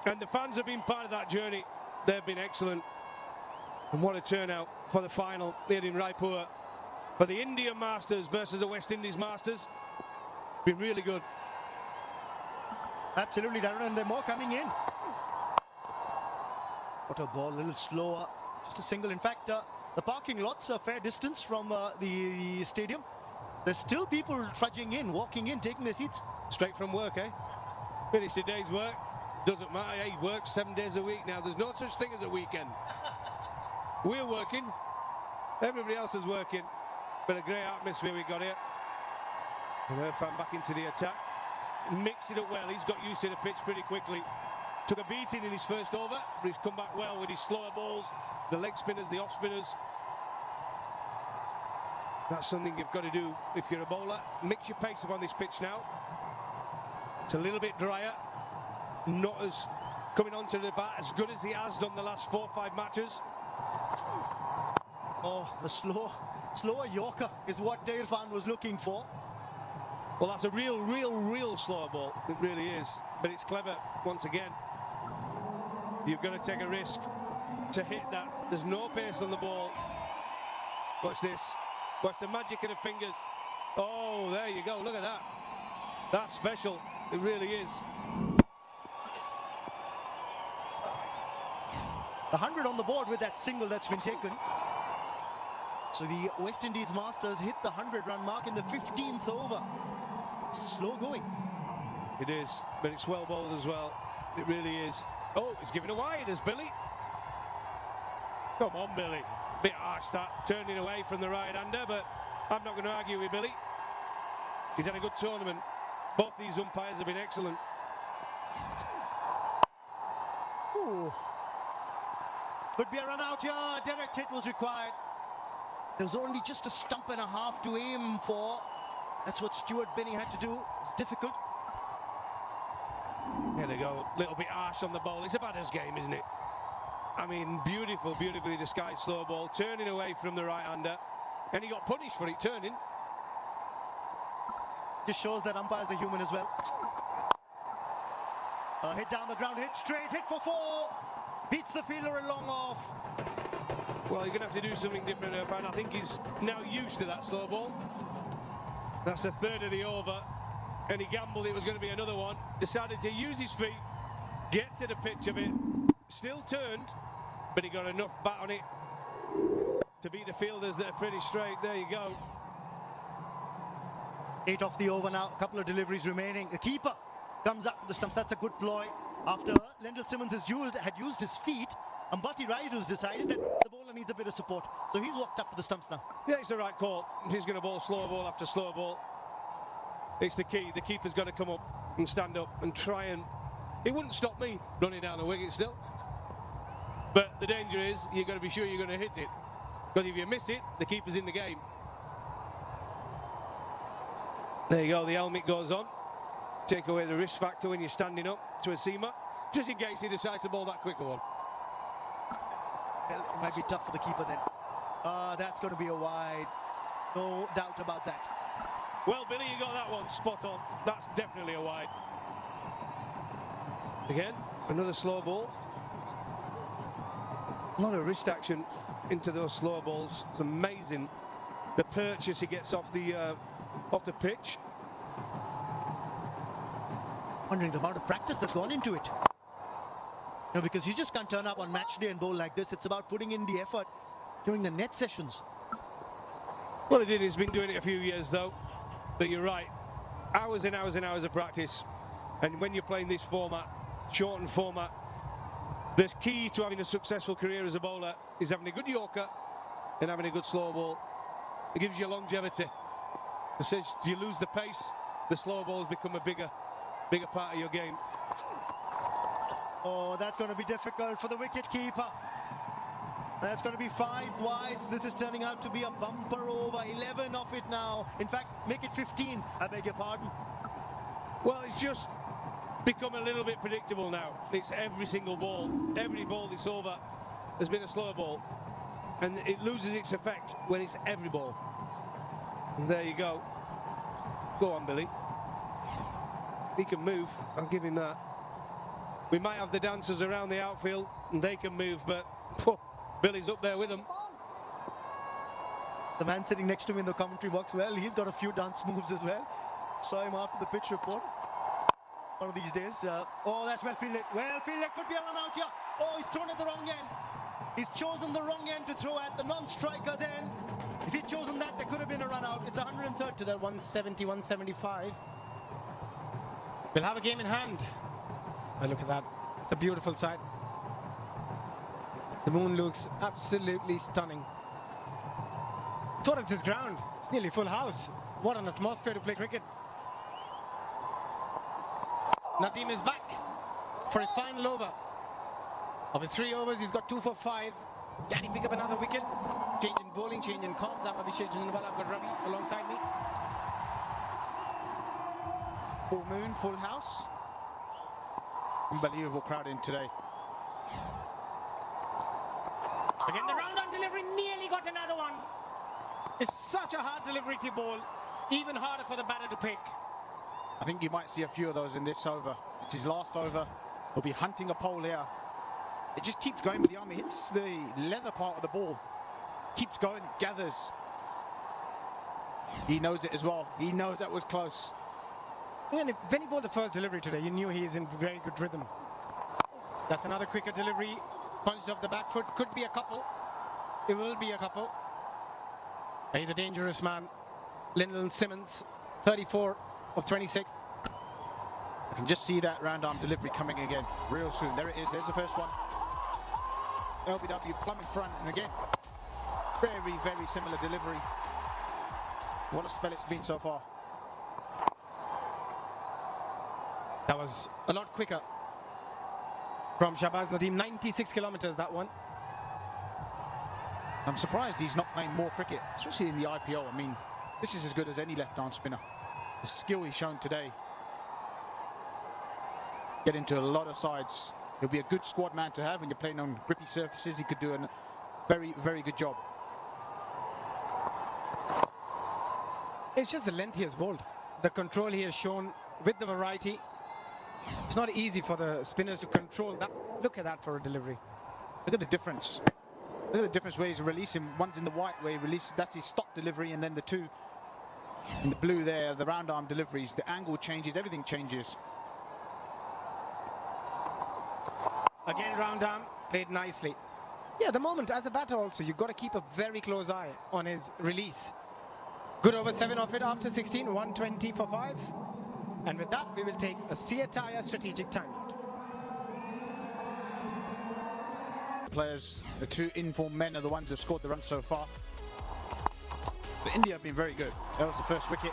Speaker 7: And the fans have been part of that journey. They've been excellent. And what a turnout for the final here in Raipur. For the Indian Masters versus the West Indies Masters. Been really good.
Speaker 2: Absolutely, Darren, and there are more coming in. What a ball, a little slower. Just a single. In fact, The parking lot's a fair distance from the stadium. There's still people trudging in, walking in, taking their seats.
Speaker 7: Straight from work, eh? Finished a day's work. Doesn't matter, he works 7 days a week now. There's no such thing as a weekend. We're working. Everybody else is working. But a great atmosphere we got here. And Irfan back into the attack. Mixing it well. He's got used to the pitch pretty quickly. Took a beating in his first over, but he's come back well with his slower balls, the leg spinners, the off spinners. That's something you've got to do if you're a bowler. Mix your pace up on this pitch now. It's a little bit drier. Not as coming onto the bat as good as he has done the last 4 or 5 matches.
Speaker 2: Oh, the slower Yorker is what Irfan was looking for.
Speaker 7: Well, that's a real slower ball. It really is. But it's clever once again. You've got to take a risk to hit that. There's no pace on the ball. Watch this. Watch the magic of the fingers. Oh, there you go. Look at that. That's special. It really is.
Speaker 2: The 100 on the board with that single that's been taken. So the West Indies Masters hit the 100-run mark in the 15th over. Slow going.
Speaker 7: It is, but it's well bowled as well. It really is. Oh, he's giving a wide as Billy. Come on, Billy. Bit harsh that, turning away from the right-hander, but I'm not going to argue with Billy. He's had a good tournament. Both these umpires have been excellent.
Speaker 2: Ooh. Could be a run out here. Direct hit was required. There was only just a stump and a half to aim for. That's what Stuart Binny had to do. It's difficult.
Speaker 7: There they go. A little bit harsh on the ball. It's a batter's game, isn't it? I mean, beautifully disguised slow ball, turning away from the right-hander, and he got punished for it turning.
Speaker 2: Just shows that umpires are human as well. Hit down the ground, hit straight, hit for 4. Beats the fielder a long off.
Speaker 7: Well, you're going to have to do something different, Irfan. I think he's now used to that slow ball. That's a third of the over, and he gambled it was going to be another one. Decided to use his feet, get to the pitch of it. Still turned, but he got enough bat on it to beat the fielders that are pretty straight. There you go.
Speaker 2: 8 off the over now, a couple of deliveries remaining. The keeper comes up with the stumps. That's a good ploy. After Lendl Simmons had used his feet, Ambati Rayudu's decided that the bowler needs a bit of support. So he's walked up to the stumps now.
Speaker 7: Yeah, it's the right call. He's going to bowl slow ball after slow ball. It's the key. The keeper's got to come up and stand up and try and... It wouldn't stop me running down the wicket still. But the danger is you've got to be sure you're going to hit it. Because if you miss it, the keeper's in the game. There you go, the helmet goes on. Take away the risk factor when you're standing up to a seamer, just in case he decides to bowl that quicker one.
Speaker 2: Well, it might be tough for the keeper then. That's going to be a wide. No doubt about that.
Speaker 7: Well, Billy, you got that one spot on. That's definitely a wide. Again, another slow ball. A lot of wrist action into those slow balls. It's amazing the purchase he gets off the pitch.
Speaker 2: Wondering the amount of practice that's gone into it. No, because you just can't turn up on match day and bowl like this. It's about putting in the effort during the net sessions.
Speaker 7: Well, he's been doing it a few years though. But you're right, hours and hours and hours of practice. And when you're playing this format, shortened format, the key to having a successful career as a bowler is having a good Yorker and having a good slow ball. It gives you longevity. It says you lose the pace, the slow balls become a bigger part of your game.
Speaker 2: Oh, that's going to be difficult for the wicket keeper. That's going to be 5 wides. This is turning out to be a bumper over. 11 off it now. In fact, make it 15. I beg your pardon.
Speaker 7: Well, it's just become a little bit predictable now. It's every single ball. Every ball that's over has been a slow ball. And it loses its effect when it's every ball. And there you go. Go on, Billy. He can move. I'll give him that. We might have the dancers around the outfield and they can move, but Billy's up there with them.
Speaker 2: The man sitting next to me in the commentary box, well, he's got a few dance moves as well. Saw him after the pitch report. One of these days. Oh, that's well fielded. Well fielded. Could be a run out here. Oh, he's thrown at the wrong end.
Speaker 3: He's chosen the wrong end to throw at, the non-striker's end. If he'd chosen that, there could have been a run out. It's 130 to that 170, 175. We'll have a game in hand. Oh, look at that. It's a beautiful sight. The moon looks absolutely stunning. So what is this ground? It's nearly full house. What an atmosphere to play cricket. Nadeem is back for his final over. Of his 3 overs, he's got 2 for 5. Can he pick up another wicket? Change in bowling, change in comms. I'm Abhishek Jindal. I've got Ravi alongside me.
Speaker 4: Full moon, full house. Unbelievable crowd in today.
Speaker 3: Again, the round-on delivery nearly got another one. It's such a hard delivery to bowl. Even harder for the batter to pick.
Speaker 4: I think you might see a few of those in this over. It's his last over. He'll be hunting a pole here. It just keeps going with the arm. It hits the leather part of the ball. Keeps going, it gathers. He knows it as well. He knows that was close.
Speaker 3: And when he bowled the first delivery today, you knew he is in very good rhythm. That's another quicker delivery. Punched off the back foot. Could be a couple. It will be a couple. He's a dangerous man. Lyndon Simmons, 34 of 26.
Speaker 4: I can just see that round arm delivery coming again real soon. There it is. There's the first one. LBW plumb in front, and again, very, very similar delivery. What a spell it's been so far.
Speaker 3: That was a lot quicker from Shahbaz Nadeem. 96 kilometers, that one.
Speaker 4: I'm surprised he's not playing more cricket, especially in the IPL. I mean, this is as good as any left-arm spinner. The skill he's shown today. Get into a lot of sides. He'll be a good squad man to have when you're playing on grippy surfaces. He could do a very, very good job.
Speaker 3: It's just the length he has bowled. The control he has shown with the variety. It's not easy for the spinners to control that. Look at that for a delivery.
Speaker 4: Look at the difference. Look at the difference where he's releasing. One's in the white where he releases. That's his stop delivery, and then the two in the blue there, the round arm deliveries. The angle changes. Everything changes.
Speaker 3: Again, round arm, played nicely. Yeah, the moment as a batter also, you've got to keep a very close eye on his release. Good over 7 of it after 16, 120 for 5. And with that, we will take a Siataya strategic timeout.
Speaker 4: Players, the 2 informed men are the ones who have scored the runs so far. But India have been very good. That was the first wicket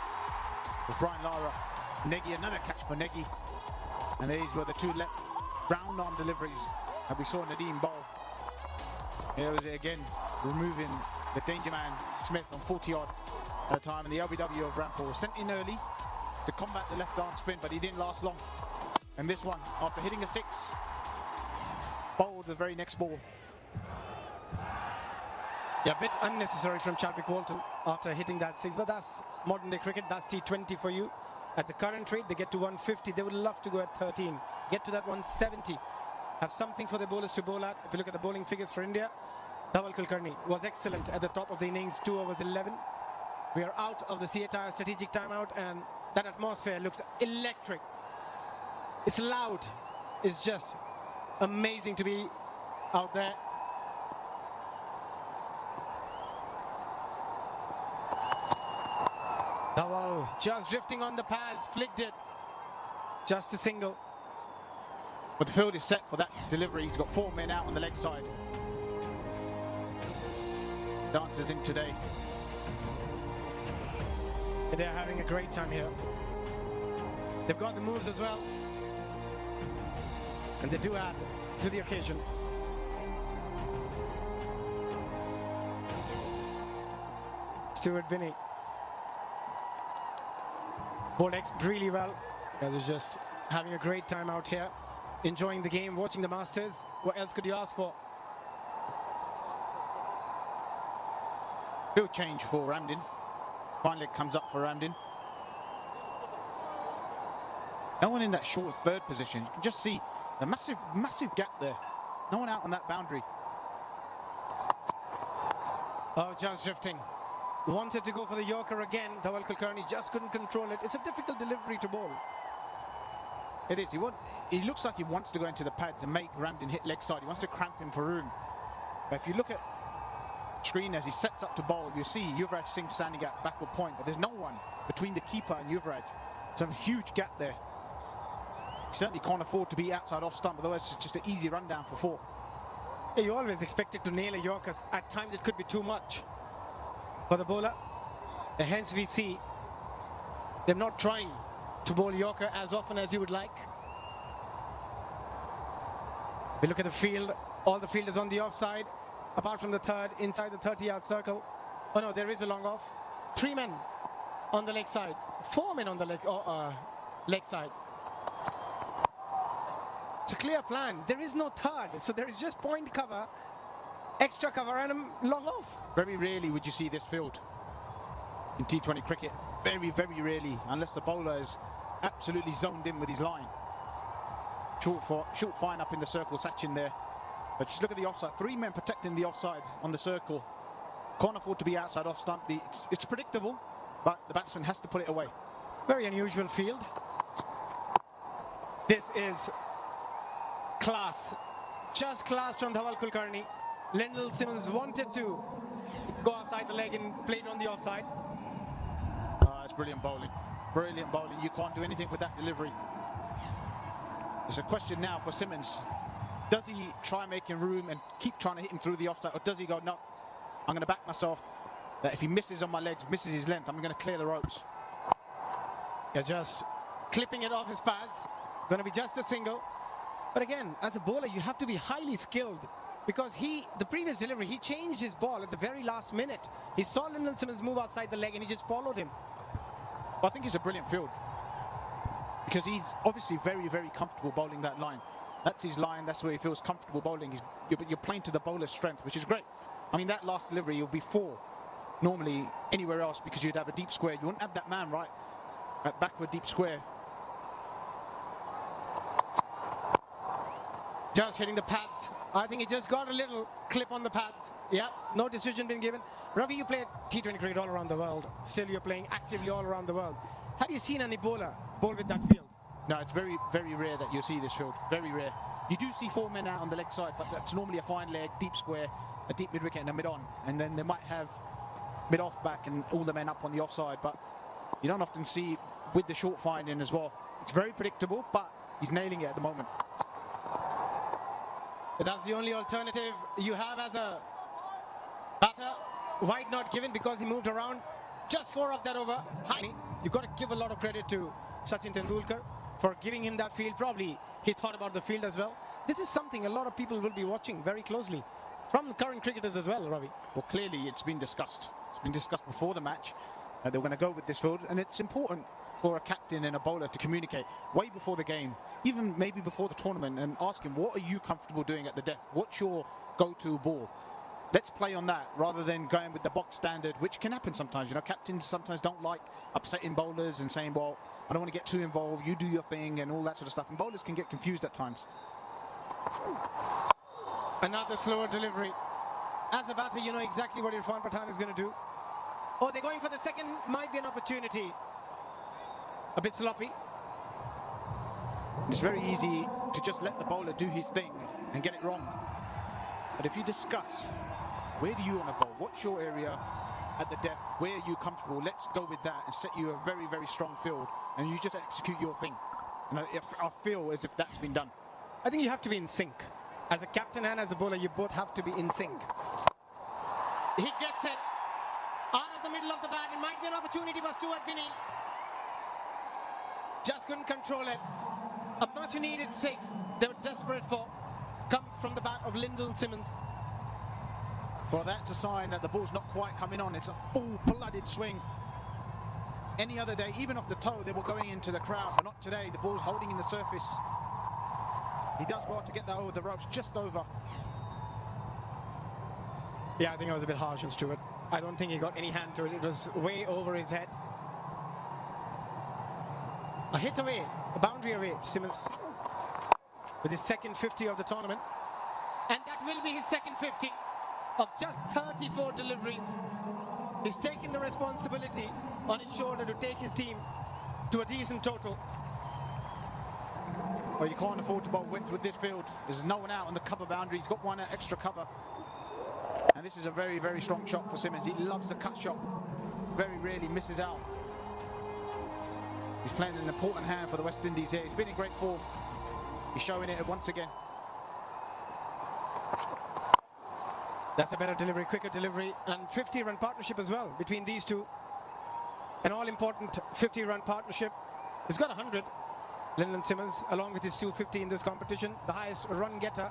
Speaker 4: with Brian Lara. Negi, another catch for Negi. And these were the 2 left round arm deliveries that we saw Nadeem bowl. Here was it again, removing the danger man Smith on 40 odd at a time, and the LBW of Rampal was sent in early to combat the left arm spin, but he didn't last long. And this one, after hitting a 6, bowled the very next ball.
Speaker 3: Yeah, a bit unnecessary from Chadwick Walton after hitting that 6, but that's modern day cricket. That's T20 for you. At the current rate, they get to 150. They would love to go at 13. Get to that 170. Have something for the bowlers to bowl at. If you look at the bowling figures for India, Dhawal Kulkarni was excellent at the top of the innings, 2 overs 11. We are out of the Siataya strategic timeout, and that atmosphere looks electric. It's loud. It's just amazing to be out there. Dhawal just drifting on the pads, flicked it. Just a single.
Speaker 4: But the field is set for that delivery. He's got 4 men out on the leg side. Dancers in today.
Speaker 3: They're having a great time here. They've got the moves as well. And they do add to the occasion. Stuart Binney. Bowled really well. Guys are just having a great time out here. Enjoying the game, watching the Masters. What else could you ask for?
Speaker 4: Field change for Ramdin. Finally it comes up for Ramdin. No one in that short third position. You can just see a massive, massive gap there. No one out on that boundary.
Speaker 3: Oh, just drifting. Wanted to go for the Yorker again. Dhawal Kulkarni just couldn't control it. It's a difficult delivery to bowl.
Speaker 4: It is. He looks like he wants to go into the pads and make Ramdin hit leg side. He wants to cramp him for room. But if you look at screen as he sets up to bowl, you see Yuvraj Singh standing at backward point, but there's no one between the keeper and Yuvraj. It's a huge gap there. He certainly can't afford to be outside off stump, otherwise it's just an easy rundown for 4.
Speaker 3: Yeah, you always expected to nail a Yorker. At times it could be too much for the bowler. And hence we see them not trying to bowl Yorker as often as you would like. We look at the field. All the field is on the offside, apart from the third, inside the 30-yard circle. Oh no, there is a long off. 3 men on the leg side. 4 men on the leg side. It's a clear plan. There is no third, so there is just point cover, extra cover, and a long off.
Speaker 4: Very rarely would you see this field in T20 cricket. Very, very rarely, unless the bowler is absolutely zoned in with his line. Short fine up in the circle, Sachin there. But just look at the offside. 3 men protecting the offside on the circle. Can't afford to be outside off stump. It's predictable, but the batsman has to put it away.
Speaker 3: Very unusual field. This is class. Just class from Dhawal Kulkarni. Lyndon Simmons wanted to go outside the leg and played on the offside.
Speaker 4: It's brilliant bowling. Brilliant bowling. You can't do anything with that delivery. It's a question now for Simmons. Does he try making room and keep trying to hit him through the offside, or does he go, no, I'm going to back myself, that if he misses on my legs, misses his length, I'm going to clear the ropes.
Speaker 3: Yeah, just clipping it off his pads. Going to be just a single. But again, as a bowler, you have to be highly skilled, because the previous delivery, he changed his ball at the very last minute. He saw Lyndon Simmons move outside the leg and he just followed him.
Speaker 4: Well, I think it's a brilliant field, because he's obviously very, very comfortable bowling that line. That's his line, that's where he feels comfortable bowling. You're playing to the bowler's strength, which is great. I mean, that last delivery, you'll be 4 normally anywhere else, because you'd have a deep square. You wouldn't have that man right at backward deep square.
Speaker 3: Just hitting the pads. I think he just got a little clip on the pads. Yeah, no decision been given. Ravi, you played T20 cricket all around the world. Still, you're playing actively all around the world. Have you seen any bowler bowl with that field?
Speaker 4: No, it's very, very rare that you see this field. Very rare. You do see 4 men out on the leg side, but that's normally a fine leg, deep square, a deep mid-wicket and a mid-on. And then they might have mid-off back and all the men up on the offside. But you don't often see with the short fine in as well. It's very predictable, but he's nailing it at the moment.
Speaker 3: That's the only alternative you have as a batter. Wide not given because he moved around. Just 4 of that over. You've got to give a lot of credit to Sachin Tendulkar for giving him that field. Probably he thought about the field as well. This is something a lot of people will be watching very closely from the current cricketers as well, Ravi.
Speaker 4: Well, clearly it's been discussed. It's been discussed before the match. They're going to go with this field, and it's important for a captain and a bowler to communicate way before the game, even maybe before the tournament, and ask him, what are you comfortable doing at the death? What's your go-to ball? Let's play on that rather than going with the box standard, which can happen sometimes. You know, captains sometimes don't like upsetting bowlers and saying, well, I don't want to get too involved, you do your thing and all that sort of stuff. And bowlers can get confused at times.
Speaker 3: Another slower delivery. As a batter, you know exactly what Irfan Pathan is going to do. Oh, they're going for the second. Might be an opportunity. A bit sloppy.
Speaker 4: It's very easy to just let the bowler do his thing and get it wrong. But if you discuss, where do you want to bowl? What's your area at the death? Where are you comfortable? Let's go with that and set you a very, very strong field. And you just execute your thing. And I feel as if that's been done.
Speaker 3: I think you have to be in sync. As a captain and as a bowler, you both have to be in sync. He gets it. Out of the middle of the bat. It might be an opportunity for Stuart Binnie. Just couldn't control it. A much needed 6 they were desperate for comes from the bat of Lyndon Simmons.
Speaker 4: Well, that's a sign that the ball's not quite coming on. It's a full-blooded swing. Any other day, even off the toe, they were going into the crowd, but not today. The ball's holding in the surface. He does well to get that over the ropes, just over.
Speaker 3: Yeah, I think it was a bit harsh on Stuart. I don't think he got any hand to it. It was way over his head. A hit away, a boundary away, Simmons with his second 50 of the tournament. And that will be his second 50 of just 34 deliveries. He's taken the responsibility on his shoulder to take his team to a decent total.
Speaker 4: Well, you can't afford to bowl width with this field. There's no one out on the cover boundary. He's got one extra cover. And this is a very, very strong shot for Simmons. He loves the cut shot. Very rarely misses out. He's playing an important hand for the West Indies here. He's been in great form. He's showing it once again.
Speaker 3: That's a better delivery, quicker delivery, and 50-run partnership as well between these two. An all-important 50-run partnership. He's got 100. Lyndon Simmons, along with his 250 in this competition, the highest run getter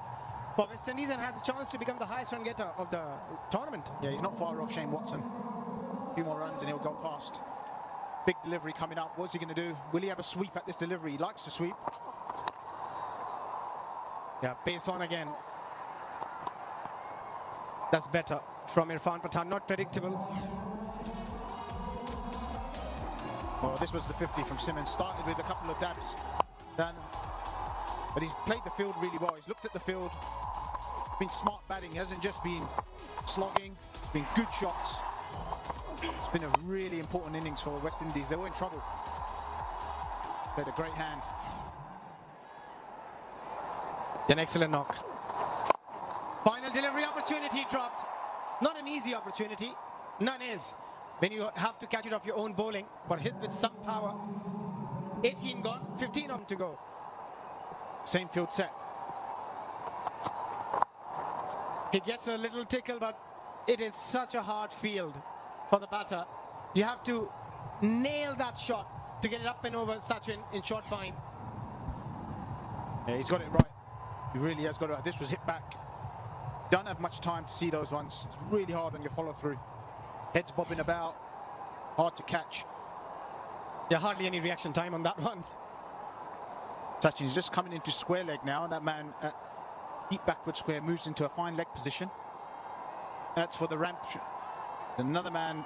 Speaker 3: for West Indies, and has a chance to become the highest run getter of the tournament.
Speaker 4: Yeah, he's not far off Shane Watson. A few more runs and he'll go past. Big delivery coming up. What's he going to do? Will he have a sweep at this delivery? He likes to sweep.
Speaker 3: Yeah, pace on again. That's better from Irfan Pathan. Not predictable.
Speaker 4: Well, this was the 50 from Simmons. Started with a couple of dabs down, but he's played the field really well. He's looked at the field, been smart batting. He hasn't just been slogging. It's been good shots. It's been a really important innings for West Indies. They were in trouble. Played a great hand.
Speaker 3: An excellent knock. Final delivery opportunity dropped. Not an easy opportunity. None is. When you have to catch it off your own bowling, but hit with some power. 18 gone, 15 on to go.
Speaker 4: Same field set.
Speaker 3: He gets a little tickle, but it is such a hard field for the batter. You have to nail that shot to get it up and over Sachin in short fine.
Speaker 4: Yeah, he's got it right. He really has got it right. This was hit back. Don't have much time to see those ones. It's really hard on your follow through. Heads bobbing about. Hard to catch.
Speaker 3: Yeah, hardly any reaction time on that one.
Speaker 4: Sachin's just coming into square leg now, and that man at deep backward square moves into a fine leg position. That's for the ramp. Another man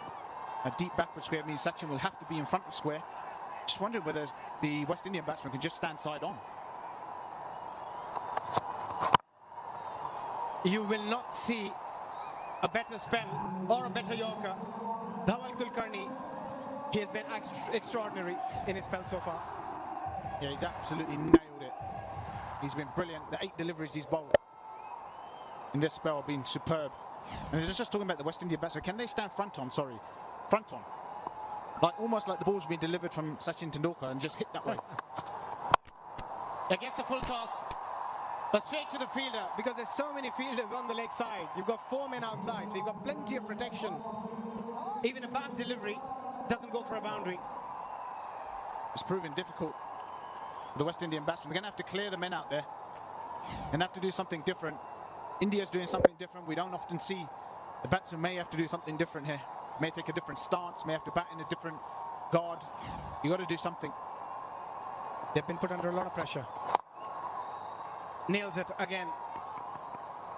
Speaker 4: at deep backward square means Sachin will have to be in front of square. Just wondering whether the West Indian batsman can just stand side on.
Speaker 3: You will not see a better spell or a better Yorker. Dhawal Kulkarni, he has been extraordinary in his spell so far.
Speaker 4: Yeah, he's absolutely nailed it. He's been brilliant. The 8 deliveries he's bowled in this spell have been superb. And I was just talking about the West Indian batsmen. Can they stand front on? Sorry, front on. Like almost like the ball's been delivered from Sachin Tendulkar and just hit that way.
Speaker 3: He gets a full toss, but straight to the fielder, because there's so many fielders on the leg side. You've got 4 men outside, so you've got plenty of protection. Even a bad delivery doesn't go for a boundary.
Speaker 4: It's proven difficult for the West Indian batsmen. They're going to have to clear the men out there and have to do something different. India's doing something different. We don't often see. The batsman may have to do something different here. May take a different stance, may have to bat in a different guard. You got to do something.
Speaker 3: They've been put under a lot of pressure. Nails it again.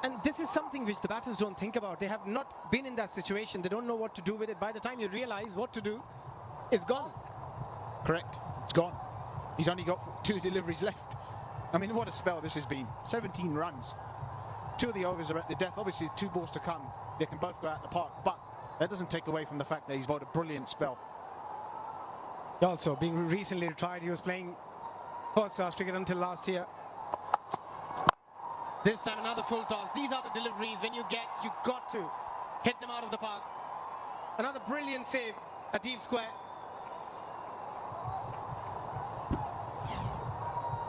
Speaker 3: And this is something which the batters don't think about. They have not been in that situation. They don't know what to do with it. By the time you realize what to do, it's gone.
Speaker 4: Correct. It's gone. He's only got 2 deliveries left. I mean, what a spell this has been. 17 runs. 2 of the overs are at the death. Obviously, 2 balls to come. They can both go out the park. But that doesn't take away from the fact that he's bowled a brilliant spell.
Speaker 3: Also, being recently retired, he was playing first-class cricket until last year. This time another full toss. These are the deliveries when you got to hit them out of the park. Another brilliant save at deep square.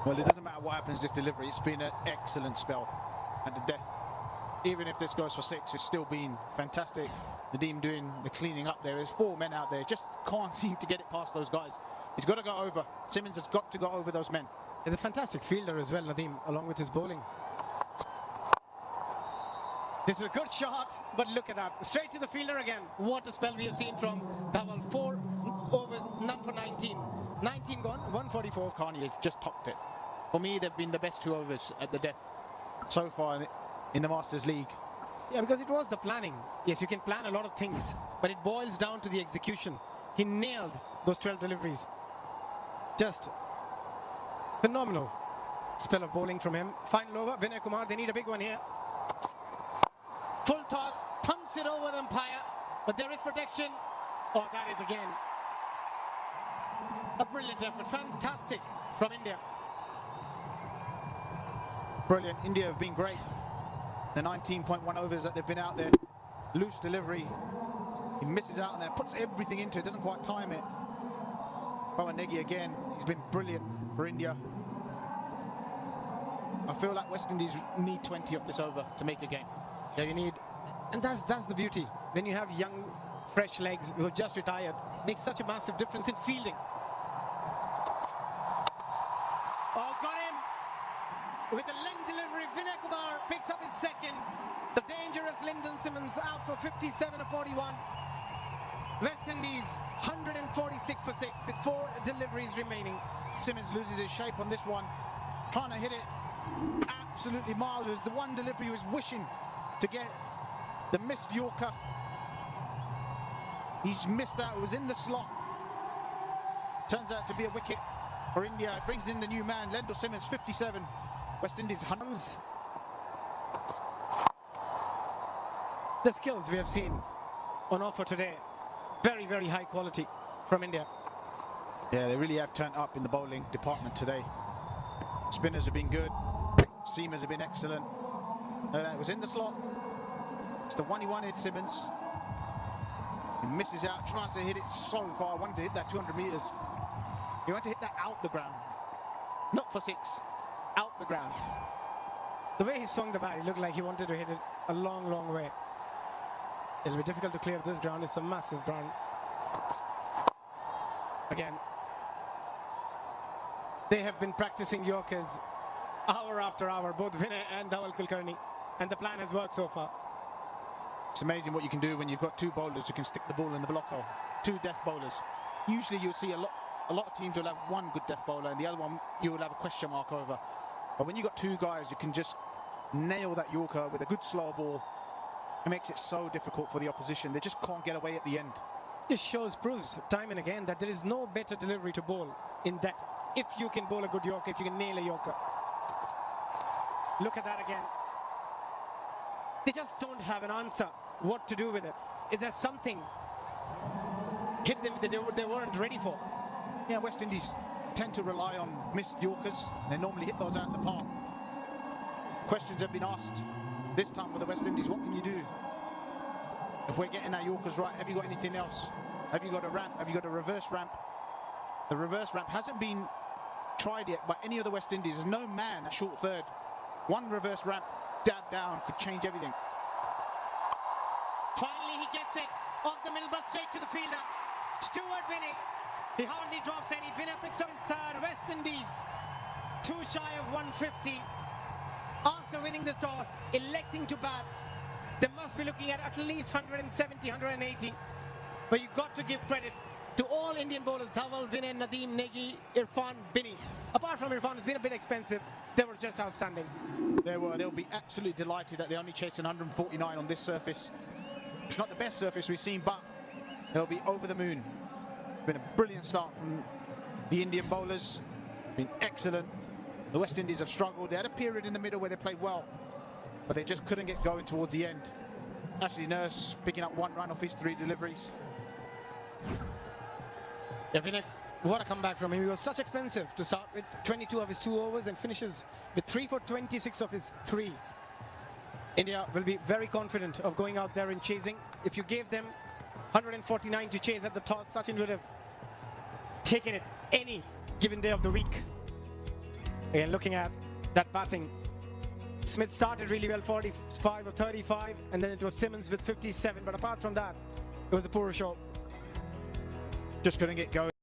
Speaker 4: Well, it doesn't matter what happens this delivery. It's been an excellent spell at the death. Even if this goes for 6, it's still been fantastic. Nadeem doing the cleaning up there. There's 4 men out there. Just can't seem to get it past those guys. He's got to go over. Simmons has got to go over those men.
Speaker 3: He's a fantastic fielder as well, Nadeem, along with his bowling. This is a good shot, but look at that. Straight to the fielder again. What a spell we have seen from Dhawal. 4 overs, none for 19. 19 gone, 144.
Speaker 4: Carney has just topped it. For me, they've been the best 2 overs at the death so far in the Masters League.
Speaker 3: Yeah, because it was the planning. Yes, you can plan a lot of things, but it boils down to the execution. He nailed those 12 deliveries. Just phenomenal spell of bowling from him. Final over, Vinay Kumar, they need a big one here. Full toss, pumps it over the umpire, but there is protection. Oh, that is again a brilliant effort. Fantastic from India.
Speaker 4: Brilliant. India have been great. The 19.1 overs that they've been out there. Loose delivery. He misses out on there, puts everything into it, doesn't quite time it. Pawan Negi again, he's been brilliant for India. I feel like West Indies need 20 off this over to make a game.
Speaker 3: Yeah, you need, and that's the beauty. When you have young, fresh legs who have just retired, makes such a massive difference in fielding. Oh, got him! With the length delivery, Vinay Kumar picks up his second. The dangerous Lyndon Simmons out for 57 of 41. West Indies 146 for 6 with 4 deliveries remaining.
Speaker 4: Simmons loses his shape on this one, trying to hit it absolutely miles. It was the one delivery he was wishing to get the missed Yorker. He's missed out, it was in the slot. Turns out to be a wicket for India. It brings in the new man, Lyndon Simmons, 57. West Indies 100.
Speaker 3: The skills we have seen on offer today, very, very high quality from India.
Speaker 4: Yeah, they really have turned up in the bowling department today. Spinners have been good, seamers have been excellent. It was in the slot. It's the one he wanted, Simmons. He misses out, tries to hit it so far. Wanted to hit that 200 metres. He wanted to hit that out the ground. Not for 6, out the ground.
Speaker 3: The way he swung the bat, it looked like he wanted to hit it a long, long way. It'll be difficult to clear this ground. It's a massive ground. Again, they have been practicing Yorkers hour after hour, both Vinay and Dhawal Kulkarni, and the plan has worked so far.
Speaker 4: It's amazing what you can do when you've got 2 bowlers who can stick the ball in the block hole. 2 death bowlers. Usually you'll see a lot of teams will have 1 good death bowler and the other one you will have a question mark over. But when you've got 2 guys who can just nail that Yorker with a good slow ball, it makes it so difficult for the opposition. They just can't get away at the end.
Speaker 3: This proves time and again that there is no better delivery to bowl in that. If you can bowl a good Yorker, if you can nail a Yorker. Look at that again. They just don't have an answer what to do with it. If there's something hit them that they weren't ready for.
Speaker 4: Yeah, West Indies tend to rely on missed Yorkers. They normally hit those out in the park. Questions have been asked this time with the West Indies. What can you do? If we're getting our Yorkers right, have you got anything else? Have you got a ramp? Have you got a reverse ramp? The reverse ramp hasn't been tried yet by any of the West Indies. There's no man at short third. One reverse ramp, dab down, could change everything.
Speaker 3: Finally he gets it off the middle but straight to the fielder. Stuart Vinay. He hardly drops any. Vinay picks up his third. West Indies 2 shy of 150. After winning the toss, electing to bat, they must be looking at least 170, 180. But you've got to give credit to all Indian bowlers, Dhawal, Vinay, Nadeem, Negi, Irfan, Binny. Apart from Irfan, it's been a bit expensive. They were just outstanding.
Speaker 4: They'll be absolutely delighted that they only chased 149 on this surface. It's not the best surface we've seen, but they'll be over the moon. It's been a brilliant start from the Indian bowlers. Been excellent. The West Indies have struggled. They had a period in the middle where they played well, but they just couldn't get going towards the end. Ashley Nurse picking up 1 run off his 3 deliveries.
Speaker 3: Yeah, Vinay, what a comeback from him. He was such expensive to start with 22 of his 2 overs and finishes with 3 for 26 of his 3. India will be very confident of going out there and chasing. If you gave them 149 to chase at the toss, Sachin would have taken it any given day of the week. Again, looking at that batting, Smith started really well, 45 or 35, and then it was Simmons with 57. But apart from that, it was a poor show.
Speaker 4: Just couldn't get going.